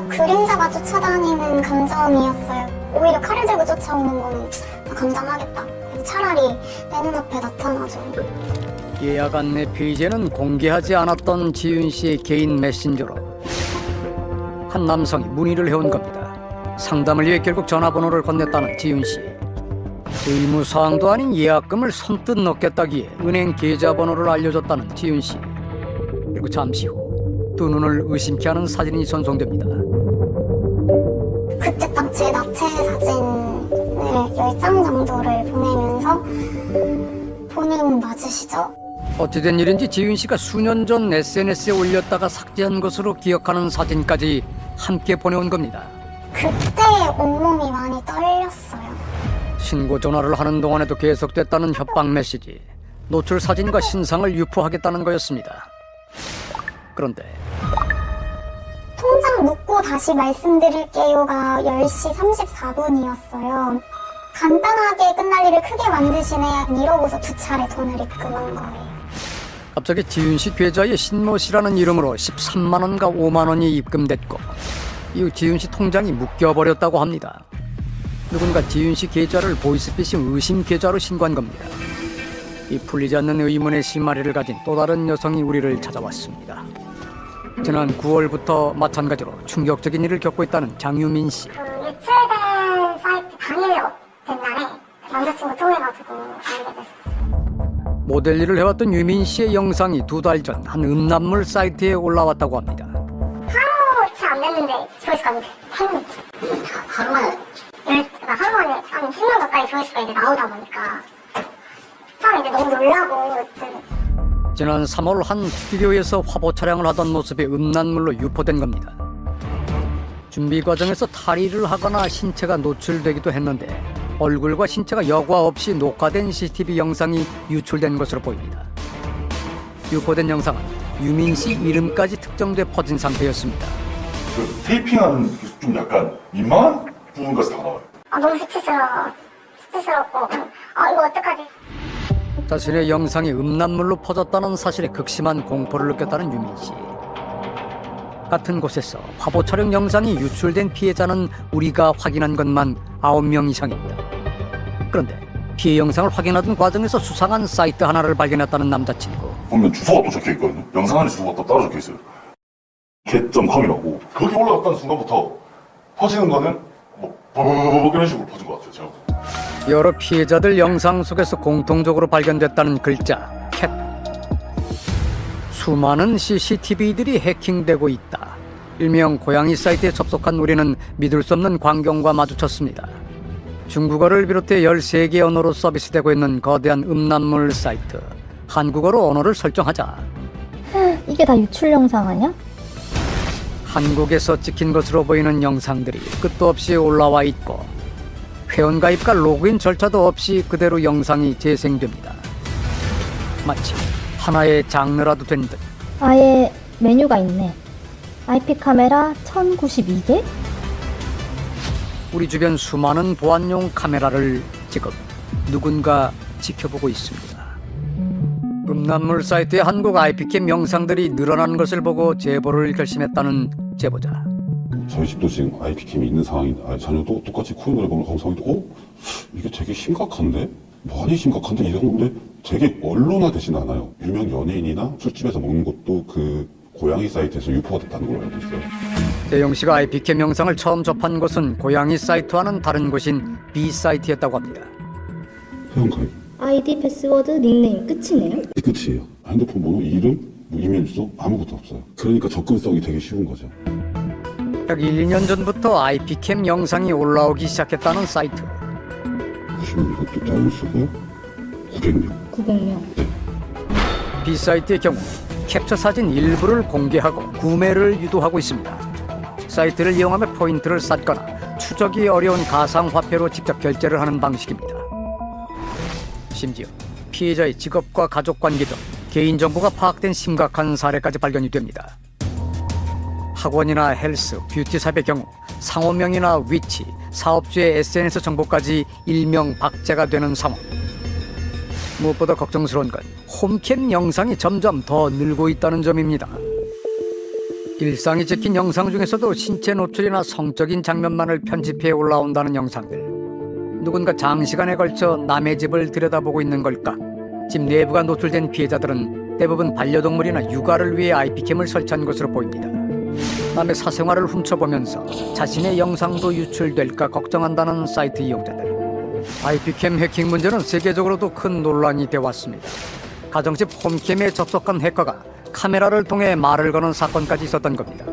진짜 그림자가 쫓아다니는 감정이었어요. 오히려 칼을 들고 쫓아오는 거는 감당하겠다. 차라리 내 눈앞에 나타나죠. 예약 안내 페이지에는 공개하지 않았던 지윤 씨의 개인 메신저로 한 남성이 문의를 해온 겁니다. 상담을 위해 결국 전화번호를 건넸다는 지윤 씨. 의무사항도 아닌 예약금을 선뜻 넣겠다기에 은행 계좌번호를 알려줬다는 지윤 씨. 그리고 잠시 후 두 눈을 의심케 하는 사진이 전송됩니다. 그때 딱 제 나체 사진을 10장 정도를 보내면서 본인 맞으시죠? 어찌된 일인지 지윤 씨가 수년 전 SNS에 올렸다가 삭제한 것으로 기억하는 사진까지 함께 보내온 겁니다. 그때 온몸이 많이 떨렸어요. 신고 전화를 하는 동안에도 계속됐다는 협박 메시지. 노출 사진과 신상을 유포하겠다는 거였습니다. 그런데 통장 묻고 다시 말씀드릴게요가 10시 34분이었어요. 간단하게 끝날 일을 크게 만드시네 이러고서 2차례 돈을 입금한 거예요. 갑자기 지윤 씨 계좌에 신모 씨라는 이름으로 13만 원과 5만 원이 입금됐고 이후 지윤 씨 통장이 묶여버렸다고 합니다. 누군가 지윤 씨 계좌를 보이스피싱 의심 계좌로 신고한 겁니다. 이 풀리지 않는 의문의 실마리를 가진 또 다른 여성이 우리를 찾아왔습니다. 지난 9월부터 마찬가지로 충격적인 일을 겪고 있다는 장유민 씨. 유출된 사이트 당일 된 날에 남자친구 통해가지고 알게 됐어요. 모델 일을 해왔던 유민 씨의 영상이 2달 전 한 음란물 사이트에 올라왔다고 합니다. 하루 채 안 됐는데 조회수가 했는데 하루 만에 한 10명 가까이 조회수가 이제 나오다 보니까 사람이 이제 너무 놀라고 지난 3월 한 스튜디오에서 화보 촬영을 하던 모습이 음란물로 유포된 겁니다. 준비 과정에서 탈의를 하거나 신체가 노출되기도 했는데 얼굴과 신체가 여과 없이 녹화된 CCTV 영상이 유출된 것으로 보입니다. 유포된 영상은 유민 씨 이름까지 특정돼 퍼진 상태였습니다. 그 테이핑하는 게 좀 약간 민망한 부분까지 다 나와요. 너무 수치스럽고 이거 어떡하지? 자신의 영상이 음란물로 퍼졌다는 사실에 극심한 공포를 느꼈다는 유민 씨. 같은 곳에서 화보 촬영 영상이 유출된 피해자는 우리가 확인한 것만 9명 이상입니다. 그런데 피해 영상을 확인하던 과정에서 수상한 사이트 하나를 발견했다는 남자친구. 보면 주소가 또 적혀있거든요. 영상 안에 주소가 또 따로 적혀있어요. get.com이라고. 거기 올라갔다는 순간부터 퍼지는 거는 뭐 이런 식으로 퍼진 것 같아요. 제가. 여러 피해자들 영상 속에서 공통적으로 발견됐다는 글자 캣. 수많은 CCTV들이 해킹되고 있다. 일명 고양이 사이트에 접속한 우리는 믿을 수 없는 광경과 마주쳤습니다. 중국어를 비롯해 13개 언어로 서비스되고 있는 거대한 음란물 사이트. 한국어로 언어를 설정하자. 이게 다 유출 영상 아니야? 한국에서 찍힌 것으로 보이는 영상들이 끝도 없이 올라와 있고 회원가입과 로그인 절차도 없이 그대로 영상이 재생됩니다. 마치 하나의 장르라도 된 듯. 아예 메뉴가 있네. IP 카메라 1092개? 우리 주변 수많은 보안용 카메라를 지금 누군가 지켜보고 있습니다. 음란물 사이트의 한국 IP캠 영상들이 늘어난 것을 보고 제보를 결심했다는 제보자. 저희 집도 지금 IP캠이 있는 상황인데 자녀도 똑같이 코인을 해보는 상황인데 이게 되게 심각한데? 많이 심각한데? 이런데 되게 언론화되진 않아요. 유명 연예인이나 술집에서 먹는 것도 그 고양이 사이트에서 유포가 됐다는 걸로 알고 있어요. 대용 씨가 IP캠 영상을 처음 접한 곳은 고양이 사이트와는 다른 곳인 B사이트였다고 합니다. 회원가입. 아이디, 패스워드, 닉네임 끝이네요? 끝이에요. 핸드폰 번호, 이름, 이메일 주소 아무것도 없어요. 그러니까 접근성이 되게 쉬운 거죠. 약 1, 2년 전부터 IP캠 영상이 올라오기 시작했다는 사이트. 보시면 이것도 짧은 수고요. 900명. 900명. 네. B사이트의 경우 캡처 사진 일부를 공개하고 구매를 유도하고 있습니다. 사이트를 이용하며 포인트를 쌓거나 추적이 어려운 가상화폐로 직접 결제를 하는 방식입니다. 심지어 피해자의 직업과 가족관계 등 개인정보가 파악된 심각한 사례까지 발견이 됩니다. 학원이나 헬스, 뷰티샵의 경우 상호명이나 위치, 사업주의 SNS 정보까지 일명박제가 되는 상황. 무엇보다 걱정스러운 건 홈캠 영상이 점점 더 늘고 있다는 점입니다. 일상이 찍힌 영상 중에서도 신체 노출이나 성적인 장면만을 편집해 올라온다는 영상들. 누군가 장시간에 걸쳐 남의 집을 들여다보고 있는 걸까? 집 내부가 노출된 피해자들은 대부분 반려동물이나 육아를 위해 IP캠을 설치한 것으로 보입니다. 남의 사생활을 훔쳐보면서 자신의 영상도 유출될까 걱정한다는 사이트 이용자들. IP캠 해킹 문제는 세계적으로도 큰 논란이 되어왔습니다. 가정집 홈캠에 접속한 해커가 카메라를 통해 말을 거는 사건까지 있었던 겁니다.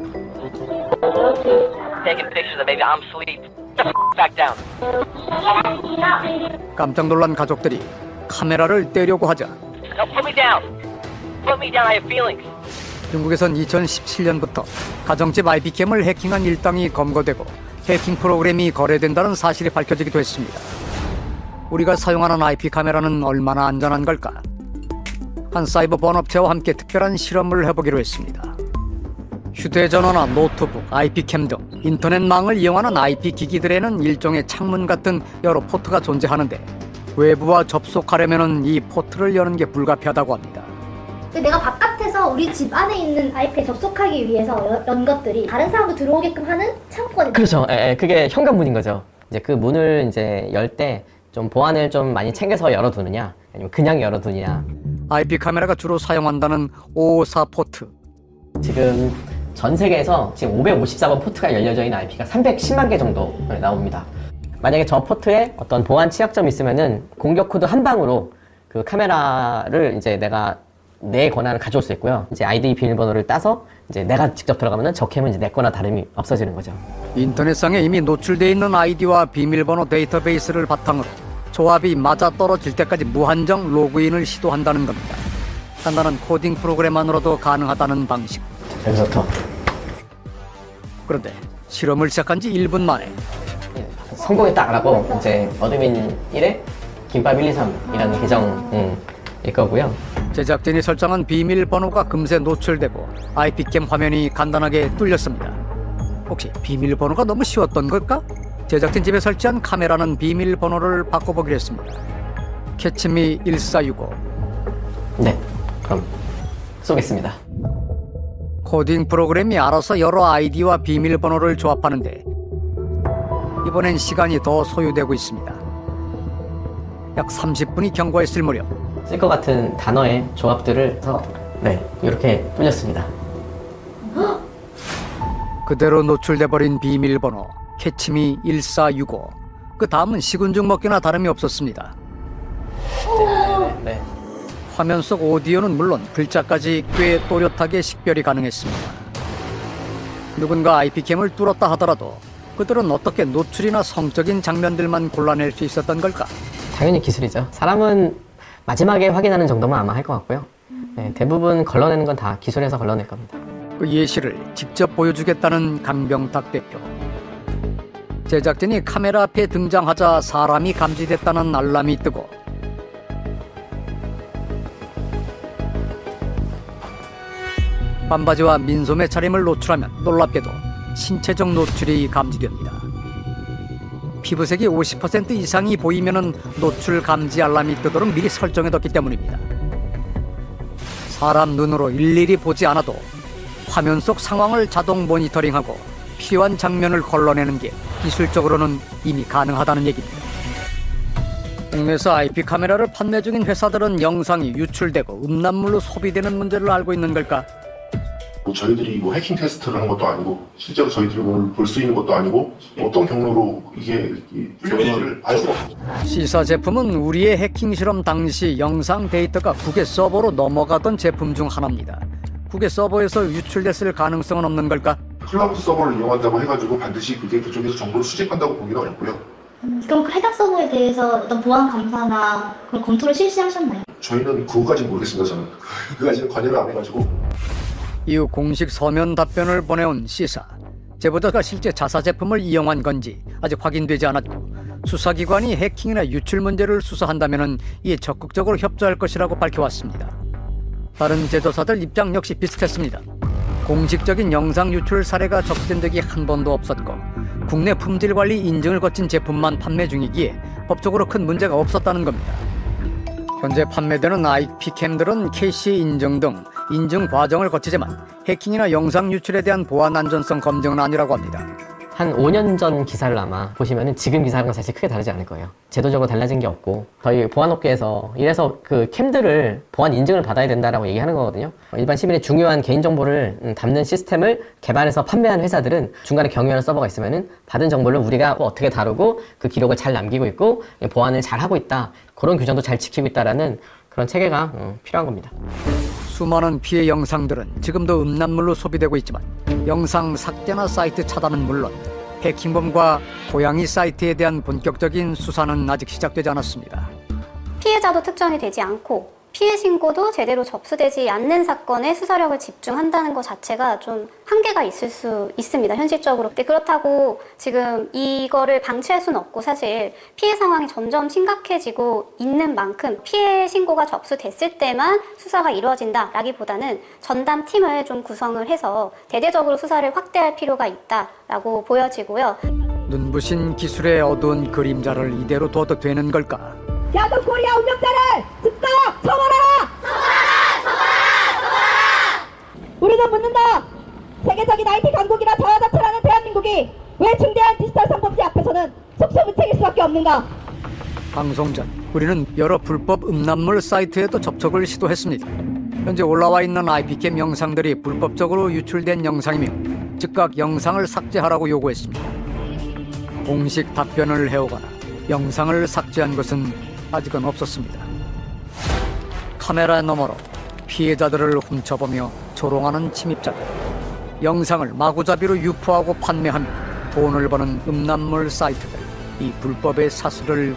깜짝 놀란 가족들이 카메라를 떼려고 하자 중국에선 2017년부터 가정집 IP캠을 해킹한 일당이 검거되고 해킹 프로그램이 거래된다는 사실이 밝혀지기도 했습니다. 우리가 사용하는 IP 카메라는 얼마나 안전한 걸까? 한 사이버 번업체와 함께 특별한 실험을 해보기로 했습니다. 휴대전화나 노트북, IP캠 등 인터넷망을 이용하는 IP 기기들에는 일종의 창문 같은 여러 포트가 존재하는데 외부와 접속하려면 이 포트를 여는 게 불가피하다고 합니다. 내가 바깥에서 우리 집 안에 있는 IP에 접속하기 위해서 연 것들이 다른 사람도 들어오게끔 하는 창구가 그렇죠. 그게 현관문인 거죠. 이제 그 문을 이제 열 때 좀 보안을 좀 많이 챙겨서 열어두느냐, 아니면 그냥 열어두느냐. IP 카메라가 주로 사용한다는 554 포트. 지금 전 세계에서 지금 554번 포트가 열려져 있는 IP가 310만 개 정도 나옵니다. 만약에 저 포트에 어떤 보안 취약점이 있으면은 공격 코드 한 방으로 그 카메라를 이제 내가 내 권한을 가져올 수 있고요. 이제 아이디 비밀번호를 따서 이제 내가 직접 들어가면은 저 캠은 이제 내 거나 다름이 없어지는 거죠. 인터넷상에 이미 노출되어 있는 아이디와 비밀번호 데이터베이스를 바탕으로 조합이 맞아떨어질 때까지 무한정 로그인을 시도한다는 겁니다. 간단한 코딩 프로그램만으로도 가능하다는 방식. 여기서부터. 그런데 실험을 시작한 지 1분 만에 성공했다라고 이제 어드민 1에 김밥 123이라는 계정일 거고요. 제작진이 설정한 비밀번호가 금세 노출되고 IP캠 화면이 간단하게 뚫렸습니다. 혹시 비밀번호가 너무 쉬웠던 걸까? 제작진 집에 설치한 카메라는 비밀번호를 바꿔보기로 했습니다. 캐치미 1465. 네, 그럼 쏘겠습니다. 코딩 프로그램이 알아서 여러 아이디와 비밀번호를 조합하는데 이번엔 시간이 더 소요되고 있습니다. 약 30분이 경과했을 무렵 쓸 것 같은 단어의 조합들을 해서 이렇게 뚫렸습니다. 그대로 노출돼버린 비밀번호 캐치미 1465. 그 다음은 식은죽 먹기나 다름이 없었습니다. 네. 화면 속 오디오는 물론 글자까지 꽤 또렷하게 식별이 가능했습니다. 누군가 IP캠을 뚫었다 하더라도 그들은 어떻게 노출이나 성적인 장면들만 골라낼 수 있었던 걸까? 당연히 기술이죠. 사람은 마지막에 확인하는 정도만 아마 할 것 같고요. 대부분 걸러내는 건 다 기술에서 걸러낼 겁니다. 그 예시를 직접 보여주겠다는 강병탁 대표. 제작진이 카메라 앞에 등장하자 사람이 감지됐다는 알람이 뜨고 반바지와 민소매 차림을 노출하면 놀랍게도 신체적 노출이 감지됩니다. 피부색이 50% 이상이 보이면 노출 감지 알람이 뜨도록 미리 설정해뒀기 때문입니다. 사람 눈으로 일일이 보지 않아도 화면 속 상황을 자동 모니터링하고 필요한 장면을 걸러내는 게 기술적으로는 이미 가능하다는 얘기입니다. 국내에서 IP 카메라를 판매 중인 회사들은 영상이 유출되고 음란물로 소비되는 문제를 알고 있는 걸까? 저희들이 해킹 테스트를 한 것도 아니고 실제로 저희들이 볼 수 있는 것도 아니고 어떤 경로로 이게 뚫렸는지를 알 수가 없죠. C사 제품은 우리의 해킹 실험 당시 영상 데이터가 국외 서버로 넘어가던 제품 중 하나입니다. 국외 서버에서 유출됐을 가능성은 없는 걸까? 클라우드 서버를 이용한다고 해가지고 반드시 그게 그쪽에서 정보를 수집한다고 보기는 어렵고요. 그럼 그 해당 서버에 대해서 어떤 보안 감사나 그런 검토를 실시하셨나요? 저희는 그거까지는 모르겠습니다. 저는 그거까지는 관여를 안 해가지고. 이후 공식 서면 답변을 보내온 C사. 제보자가 실제 자사 제품을 이용한 건지 아직 확인되지 않았고 수사기관이 해킹이나 유출 문제를 수사한다면 이에 적극적으로 협조할 것이라고 밝혀왔습니다. 다른 제조사들 입장 역시 비슷했습니다. 공식적인 영상 유출 사례가 접수된 적이 한 번도 없었고 국내 품질관리 인증을 거친 제품만 판매 중이기에 법적으로 큰 문제가 없었다는 겁니다. 현재 판매되는 IP캠들은 KC 인증 등 인증 과정을 거치지만 해킹이나 영상 유출에 대한 보안 안전성 검증은 아니라고 합니다. 한 5년 전 기사를 아마 보시면은 지금 기사랑은 사실 크게 다르지 않을 거예요. 제도적으로 달라진 게 없고 저희 보안업계에서 이래서 그 캠들을 보안 인증을 받아야 된다라고 얘기하는 거거든요. 일반 시민의 중요한 개인정보를 담는 시스템을 개발해서 판매한 회사들은 중간에 경유하는 서버가 있으면은 받은 정보를 우리가 어떻게 다루고 그 기록을 잘 남기고 있고 보안을 잘 하고 있다. 그런 규정도 잘 지키고 있다라는 그런 체계가 필요한 겁니다. 수많은 피해 영상들은 지금도 음란물로 소비되고 있지만 영상 삭제나 사이트 차단은 물론 해킹범과 고양이 사이트에 대한 본격적인 수사는 아직 시작되지 않았습니다. 피해자도 특정이 되지 않고 피해 신고도 제대로 접수되지 않는 사건에 수사력을 집중한다는 것 자체가 좀 한계가 있을 수 있습니다, 현실적으로. 근데 그렇다고 지금 이거를 방치할 수는 없고 사실 피해 상황이 점점 심각해지고 있는 만큼 피해 신고가 접수됐을 때만 수사가 이루어진다라기보다는 전담 팀을 좀 구성을 해서 대대적으로 수사를 확대할 필요가 있다라고 보여지고요. 눈부신 기술의 어두운 그림자를 이대로 둬도 되는 걸까? 야동 코리아 운영자를 즉각 처벌하라! 우리는 묻는다. 세계적인 IT 강국이라 자화자찬하는 대한민국이 왜 중대한 디지털 성범죄 앞에서는 속수무책일 수밖에 없는가? 방송 전 우리는 여러 불법 음란물 사이트에도 접촉을 시도했습니다. 현재 올라와 있는 IP캠 영상들이 불법적으로 유출된 영상이며 즉각 영상을 삭제하라고 요구했습니다. 공식 답변을 해오거나 영상을 삭제한 것은 아직은 없었습니다. 카메라 너머로 피해자들을 훔쳐보며 조롱하는 침입자들, 영상을 마구잡이로 유포하고 판매하며 돈을 버는 음란물 사이트들, 이 불법의 사슬을